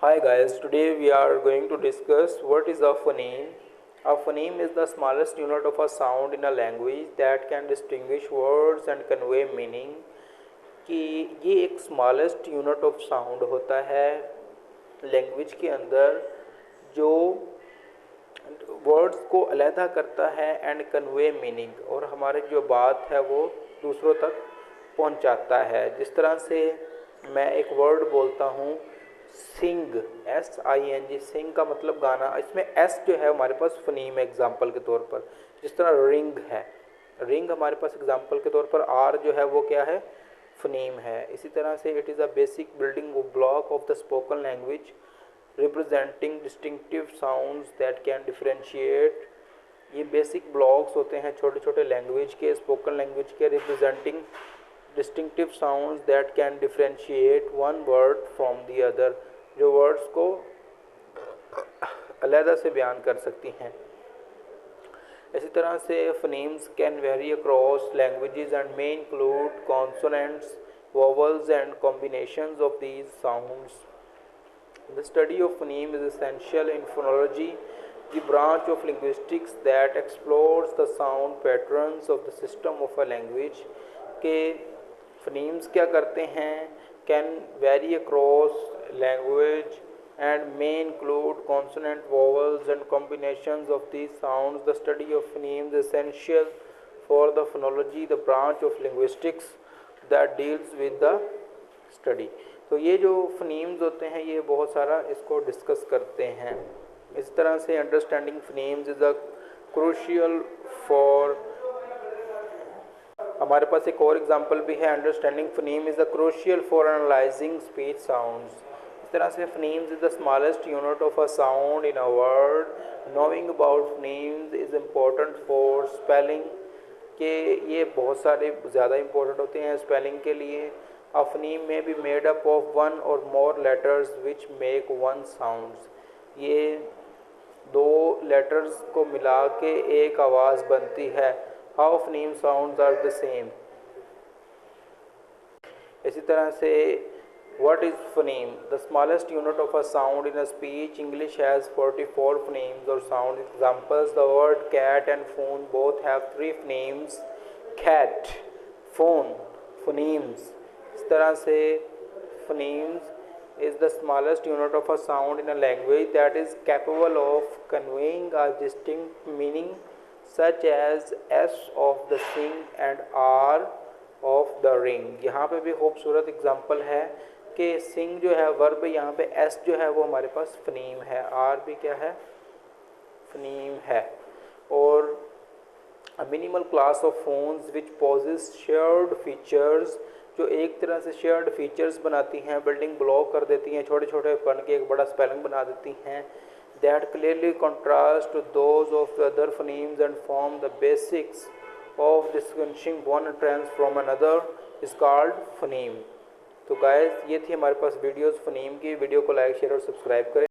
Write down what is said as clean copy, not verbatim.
Hi guys, today we are going to discuss what is a phoneme. A phoneme is the smallest unit of a sound in a language that can distinguish words and convey meaning. कि ये एक smallest unit of sound होता है language के अंदर जो words को अलहदा करता है एंड कन्वे मीनिंग और हमारी जो बात है वो दूसरों तक पहुंचाता है। जिस तरह से मैं एक वर्ड बोलता हूँ सिंग, SING, सिंग का मतलब गाना, इसमें एस जो है हमारे पास फनीम एग्जाम्पल के तौर पर। जिस तरह रिंग है, रिंग हमारे पास एग्जाम्पल के तौर पर, आर जो है वो क्या है, फनीम है। इसी तरह से it is a basic building block of the spoken language representing distinctive sounds that can differentiate. ये बेसिक ब्लॉक्स होते हैं छोटे छोटे लैंग्वेज के, स्पोकन लैंग्वेज के, representing distinctive sounds that can differentiate one word from the other, जो words को अलहदा से बयान कर सकती हैं। इसी तरह से phonemes can vary across languages and may include consonants, vowels and combinations of these sounds. The study of phoneme is essential in phonology, the branch of linguistics that explores the sound patterns of the system of a language। के phonimes क्या करते हैं, can vary across language and may include consonant, vowels and combinations of these sounds. The study of phonemes is essential for the phonology, the branch of linguistics that deals with the study. तो ये जो phonemes होते हैं ये बहुत सारा इसको discuss करते हैं। इस तरह से understanding phonemes is a crucial for, हमारे पास एक और एग्जांपल भी है, understanding phoneme is a crucial for analysing speech sounds. इस तरह से phonemes is the smallest unit of a sound in a word. Knowing about phonemes is important for spelling, के ये बहुत सारे ज़्यादा इम्पोर्टेंट होते हैं स्पेलिंग के लिए। A phoneme may be made up of one or more letters which make one sounds। ये दो लेटर्स को मिला के एक आवाज़ बनती है। How phoneme sounds are the same। इसी तरह से what is phoneme? The smallest unit of a sound in a speech. English has 44 phonemes or sound examples. The word cat and phone both have 3 phonemes। cat, phone, phonemes। इस तरह से phonemes is the smallest unit of a sound in a language that is capable of conveying a distinct meaning such as S of the sing and R of the ring। यहाँ पे भी खूबसूरत example है कि सिंग जो है verb, यहाँ पे S जो है वो हमारे पास फनीम है, R भी क्या है, फनीम है। और a minimal class of phones which possess shared features, जो एक तरह से शेयर्ड फीचर्स बनाती हैं, बिल्डिंग ब्लॉक कर देती हैं, छोटे छोटे बन के एक बड़ा स्पेलिंग बना देती हैं। That clearly contrast to those of other phonemes and form the basics of distinguishing one trance from another is called phoneme. तो गाइस ये थी हमारे पास वीडियोस फनीम की। वीडियो को लाइक, शेयर और सब्सक्राइब करें।